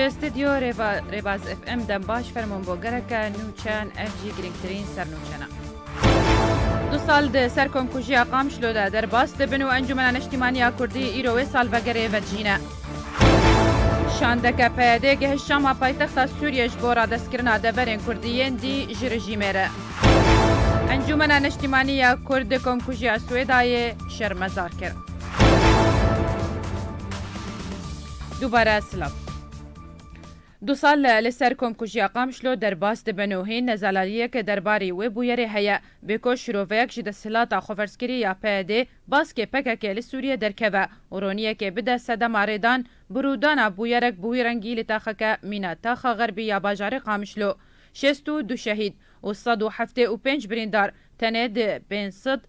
جه استدیو ریواز اف ام دم باش فرمون بو گرکه نوچن اف جی گرینگترین سر نوچنه. 2 سال ده سر کمکوژی اقام شلوده در باست بنو انجمن اجتماعی کردی ایروی سال وگره و جینه. شاندکه پیاده که هشام پایتخت سوریه جبورا دستکرنا دورین کردیین دی جرجیمره. انجمن اجتماعی کرد کمکوژی سویدای شرمزار کرد. دوباره سلام. 2 سال لسر کمکوژی اقام شلو در باست بنوهین نزالاریه که درباری و بویره هیا بکو شروعیک جد سلاتا خوفرسکری یا پیاده باس که پکه لسوریه درکوه ورونیه که بده صدم آریدان برودان بویرک بویرنگی لتاخکه مینا تاخ غربی یا باجار قامشلو 62 شهید و 175 بریندار تنید بین صد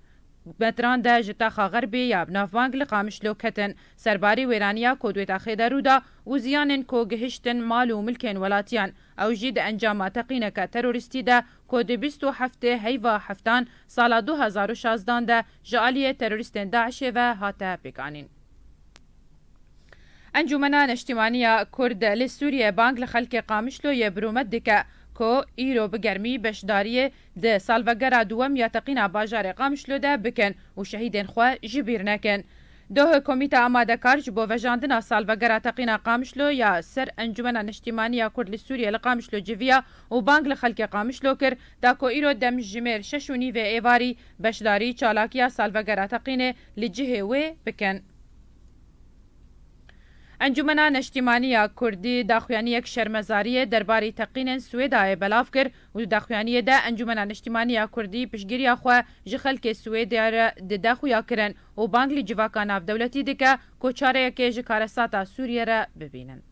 متران ده جتاخا غربی یا بنافوانگ لقامشلو کتن سرباری ویرانیا کودوی تاخیده رودا و زیانن کو گهشتن مال و ملکن ولاتیان او جید انجامات قینکه تروریستی ده کود 27 هیوا هفتان سال 2016 ده جعالی تروریستن داعش و هاته بکانین. انجمنان اجتماعی کرد لسوریه بانگ لخلق قامشلو یه برومت دکه کو ایرو بگرمی بشداریه ده سالوگره دوم یا تقینا باجار قامشلو ده بکن و شهیدین خواه جبیر نکن. دوه کمیته آماده کارج بو وجاندنا سالوگره تقینا قامشلو یا سر انجمن اجتماعی کرد لسوریه لقامشلو جویا و بانگ لخلق قامشلو کر دا کو ایرو دم جمیر ششونی و ایواری بشداری چالاکیا سالوگره تقینه لجهه و بکن. انجمنان اجتماعی کردی داخویانی یک شرمزاری درباری تقین سویدای بلاف کر و داخویانی ده انجمنان اجتماعی کردی پشگیری خو جخل که سویدای ده داخویا کرن و بانگلی جواکان اف دولتی دکه کوچاره که جکارساتا سوریه را ببینن.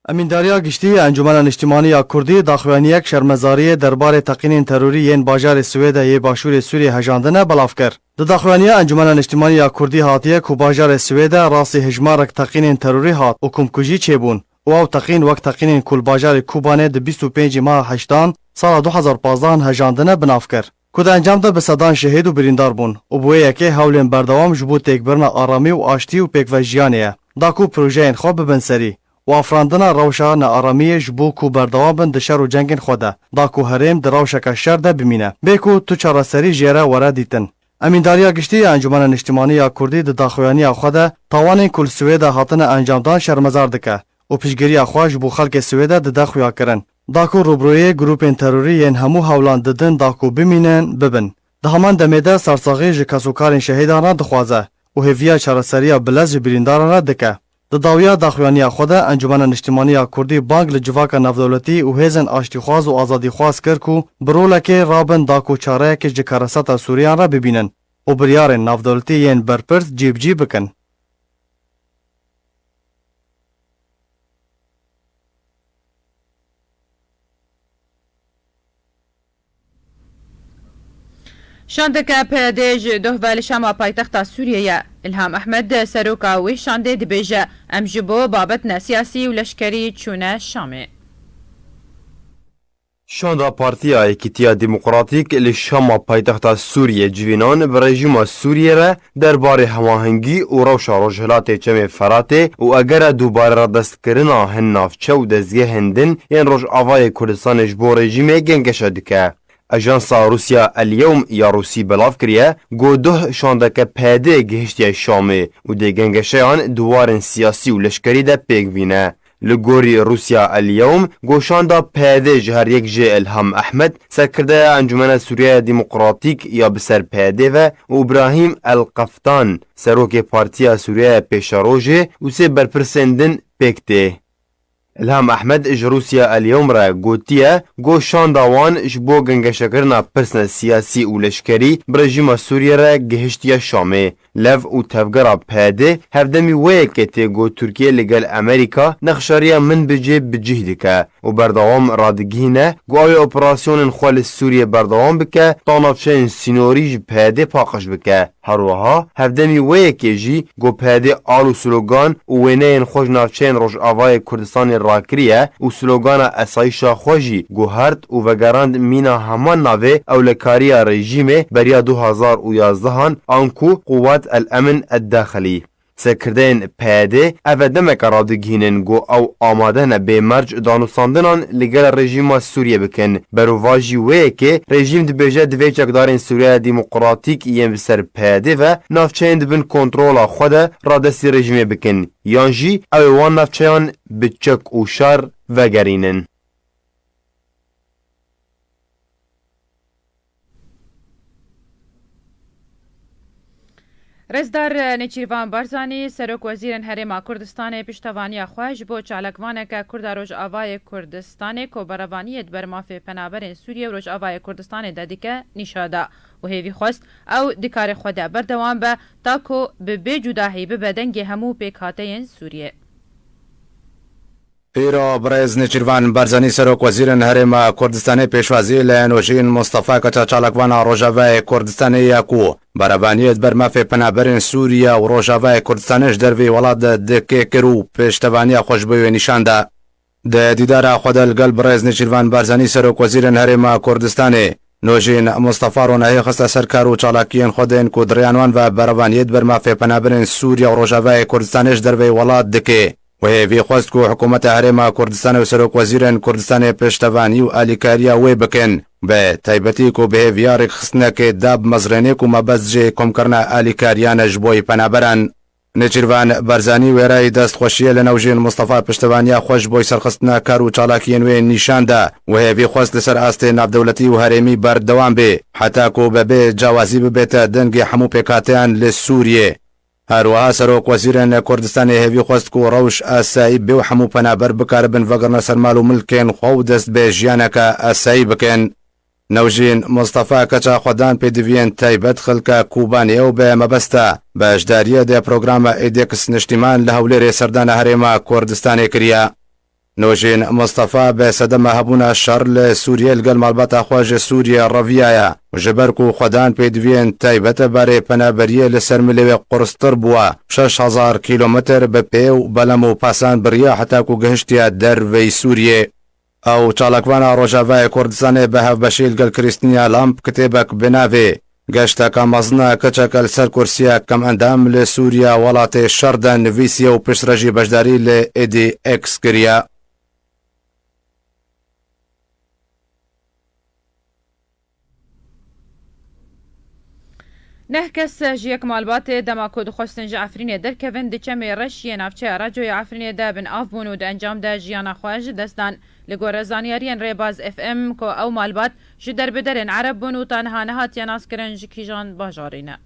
امینداریا گشتی انجمن اجتماعی کردی داخویانی یک شرمزاری درباره تقین تروری ین باجار سویدای باشور سوریه هجاندنه بلاف کرد. داخوانی انجمن اجتماعی کردی هاتیه کو باجار سویدا راسی هجمارک تقین تروری هات و کمکوژی چبون و او تقین وقت تقین کل باجار کوبانه د 25 ماه 8 سال 2015 هجاندنه بناف کرد. کود انجام ده به صدان شهید و بریندار بون و بوی یکی حولین بردوام جبو تکبرنا آرامی و آشتی و پیکوژیانه داکو پروژه خوب بنسری و افراندنا روشا نه آرامی جبو کو بردوام بند شر و جنگن خوده داکو هرم در روشا شر ده بمینه بکو تو چرا سری جره ورا دیتن. امینداریا گشتی انجمن اجتماعی کردی د داخوانی خوده تاوان کل سویدا هاتن انجامدان شرمزار دکه و پیشگیری خواج بو خلک سویدا د داخویا کرن داکو روبروی گروپ تروری ین همو هاولان ددن داکو بمینن ببن ده همان دمیده سرساغی جکاسوکارین شهیدان را دخوازه و هویا چراسریا بلز برینداران را دکه د داویا داخوانی خوده انجمن اجتماعی کردی بانگ لجواکا نفدولتی و هزن آشتیخواز و آزادی خواز کر کو برولکه رابن داکو چاره که جکارساتا سوریان را ببینن و بریار نفدولتی ین برپرس جیب بکن. شاندکه پیادهج دوه شما پایتخت سوریه الهام احمد سروکاوی شانده دبیجه امجبو بابت سیاسی و لشکری چونه شامه. شاندا پارتیا ایکیتیا دموکراتیک لشما پایتخت سوریه جوینان به رژیم سوریه را درباره هماهنگی و روشا رجحلات چم فراته و اگر دوباره را دست کرنا هننافچه و دزگه هندن یعن روش آوای کردستانش بو رژیم گنگش دکه. اجانسا روسیا الیوم یا روسی بلاف کریه گو ده شاندکه پیده گهشتی شامه و ده گنگشه آن دوارن سیاسی و لشکری ده پیگ بینه. لگوری روسیا الیوم گو شاندا پیده جهر یک جه الهام احمد سرکرده انجمن سوریه دموکراتیک یا بسر پیده و ابراهیم القفتان سروک پارتیا سوریه پیشاروژه و سه برپرسندن پیکته. الهام احمد اج روسیا الیوم را گوتیه گو شانداوان اج بو گنگشکرنا پرسن سیاسی و لشکری برژیم سوریه را گهشتیا شامه لف و تفگرا پیده هفدمی ویکتی گو ترکیه لگل امریکا نخشاریا من بجه بجهدکه و بردوام رادگینه گو آی اپراسیون خوال سوریه بردوام بکه تانافچین سینوریج پیده پاقش بکه هروها هفدمی ویکی جی گو پیده آلو سلوگان و وینین خوش نافچین روش آوای کردستان راکریه و سلوگان اسایشا خوشی گو هرد و وگراند مینا همان ناوه اولکاریا رژیمه بریا 2011 آنکو قوات الامن الداخلی. سکردین پیاده او دمک رادگینن گو او آمادن به مرج دانوساندنان لگل رژیم سوریه بکن برواجی وی که رژیم دبیجه دوی چکدارین سوریه دیموکراتیک یم بسر پیاده و نافچین دبن کنترول خود را دستی رژیم بکن یانجی او وان نافچیان بچک و شر و گرینن. رزدار نچیروان بارزانی سرک وزیرن هرما کردستان پشتوانی خواهش بو چالکوانه که کرد روش آوای کردستان که بروانیت برمافی پنابرین سوریه و روش آوای کردستان دادیکه نشاده و هیوی خواست او دکار خوده بردوان به تاکو به جداهی به بدنگ همو پیکاته سوریه. پیرو برز نچیروان بارزانی سرک وزیرن هرما کردستان پیشوازی لنوشین مصطفی کچا چالکوان روژاوای کردستان یکو بروانیت برمافی پنابرین سوریه و روژاوای کردستانش دروی ولاد دکه کرو پشتوانی خوشبوی نشانده. ده دیدار خود الگل برز نچیروان بارزانی سرک وزیرن هرما کردستان نوشین مصطفی رو نهی خسته سرکار و چالاکیین خودین کدریانوان و بروانیت برمافی پنابرین سوریه و روژاوای کردستانش دروی ولاد دکه و هیوی خواست که حکومت هرما کردستان و سرک وزیرن کردستان پشتوانی و آلیکاریا وی بکن به تایبتی که به هیویار خستنه که داب مزرینه که مبزج کم کرنا آلیکاریانش بوی پنابرن. نچیروان بارزانی ویرای دست خوشیه لنوژین مصطفی پشتوانی خوش بوی سرخستنه کار و چالاکین وی نشان ده و هیوی خواست لسر آست نافدولتی و هرمی بردوام بی حتی که به جوازی ببیت دنگی همو پیکاتیان لسوریه. هروها سروک وزیرن کردستان هیوی خواست که روش آسایی به و همو پنابر بکار بن وگرن سرمال و ملکن خو دست به جیانک آسایی بکن. نوجین مصطفی کچا خودان پیدوین تایبت خلک کوبانی و به مبسته به اجداریه ده پروگرام ایدکس نشتیمان لحولی سردان هرما کردستان کریا. نوجین مصطفی به صدم هبون شرل سوریه لگل مالبات خواج سوریه رویایا و جبرکو خودان پیدوین تایبت باره پنابریه لسر ملیوی قرستر بوا 6000 کیلومتر به پیو بلم و پاسان بریا حتی کو گهشتیا در وی سوریه. او چالکوانا روژاوای کردستان به هف بشیل گل کریستینیا لامپ کتیبک بناوی گشتا کامازنا کچکل سر کرسیا کم اندام لسوریا ولات شردن نویسیا و پشرجی بجداری لئیدی اکس کریا. نه کس جیک مالبات دماکو دخواستن جعفرین در کهون دچمی رشی نافچه راجوی عفرین دا بن آفبون و دا انجام دا جیانا خواهج دستان لگور زانیارین ریباز اف ام که او مالبات جدر بدرین عرب بون و تانها نهات یناس کرن جکیجان باجارینه.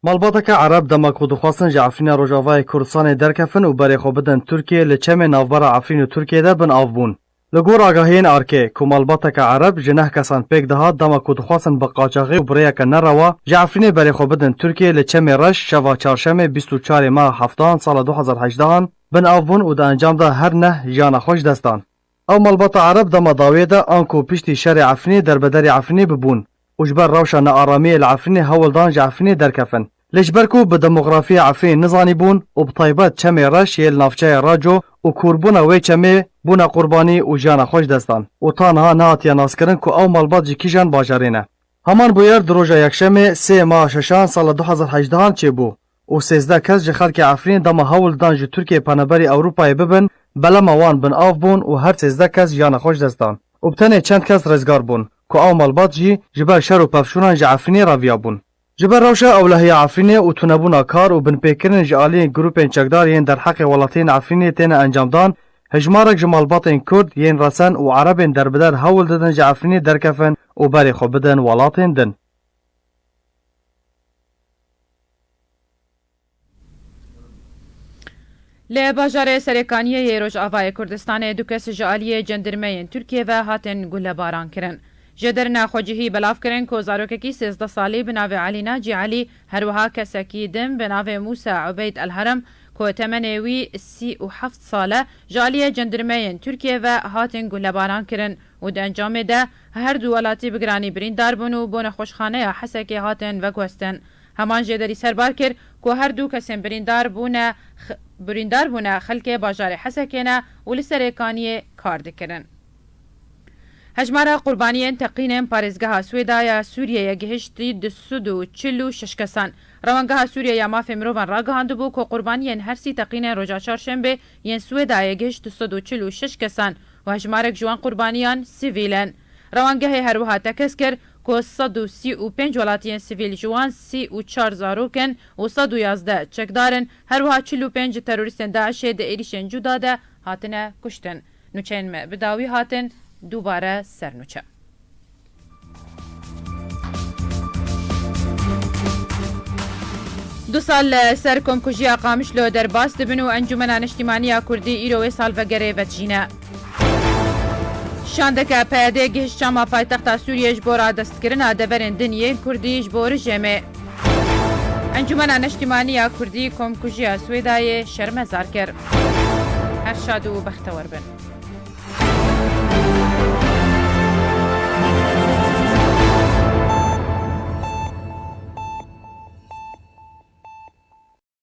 مالباتك عرب دماكو دخواستن جعفرين روجاوای کردستان درکفن و برای خو بدن ترکیه لچم نافبر عفرین ترکیه ده بن آفبون. لگور آگاهین آرکه که مالباتك عرب جنه کسان پیک دهات دماكو دخواستن بقاچاقی و برای که نروا جعفرین برای خو بدن ترکیه لچم رش شوا چارشم 24 ماه هفتان سال 2018 بن آفبون و ده انجام ده هر نه جانا خوش دستان. او مالبات عرب دما داویه ده آنکو پشتی شر عفرین در بدر عفرین ببون. وجبر روشا نآرامی العفرین هولدان جعفرین درکفن. لجبركو بدموغرافي عفرين نزاني بون وبطيبات چمي رش يل نافچه راجو و كوربونا وي چمي بونا قرباني و جانا خوش دستان و تانها نهاتيا ناسكرن كو او مالبات جي كيجان باجارينه. همان بوير دروجا يكشمي 3 ماه ششان سال 2018 چه بو و 13 کس جي خلق عفرين دما هولدان جي تركيا پانبري اوروپاي ببن بلما وان بن آف بون و هر 13 کس جانا خوش دستان و بتنه چند کس رزگار بون كو او مالبات جي جبر شر و پفشونان جي عفريني راويا بون. جبر روشا اولهی عفرینه و تونبونا کار و بنپیکرن جعالی گروپین چکدارین در حق ولاتین عفرینه تین انجام دان هجمارک جمالباطین کرد ین رسن و عربین در بدر هول دادن جعفرینه درکفن و بری خو بدن ولاتین دن. لباجار سرکانیه روجاوای کردستان دو کس جعالی جندرمین ترکیه و هاتن گل باران کرن. جدرنا خوجهی بلاف کرن که زاروککی 13 سالی بناو علینا جی علی هروها کسکی دم بناو موسى عبید الهرم که تمنوی 37 ساله جالی جندرمین ترکیه و هاتن گلباران کرن و ده انجام ده هر دو ولاتی بگرانی بریندار بون و بون خوشخانه حسکی هاتن و گوستن. همان جدری سربار کر که هر دو کسیم بریندار بونه خلک باجار حسکینه و لسرکانی کار دکرن. هجمارا قربانیان تقینن پارێزگەها سوێدایە سووریە گەهشتی 246 کەسان روانگها سوریه یا مافی مروان راگهاند بو که قربانیان هر سی تقین روژا چهارشنبه یین سویدای گشت 146 کسان و هجمارک جوان قربانیان سیویلن. روانگه هر وها تکس کرد که 135 ولاتیان سیویل جوان 34 زاروکن و 111 چکدارن هر وها 45 تروریستن داعش ده ایریشن جدا ده هاتنه کشتن. نوچین بداوی هاتن دوباره سر نوچه. دو سال سر کمکوژیا قامشلو در باس دبن و انجمن اجتماعی کردی ایروی سال وگره وچینه. شاندکه پیاده گهش چما پایتخت سوریه جبورا دستگرنا دبرن دنیه کردی جبور جمع. انجمن اجتماعی کردی کمکوژیا سویدای شرمزار کرد. هر شاد و بختور بن.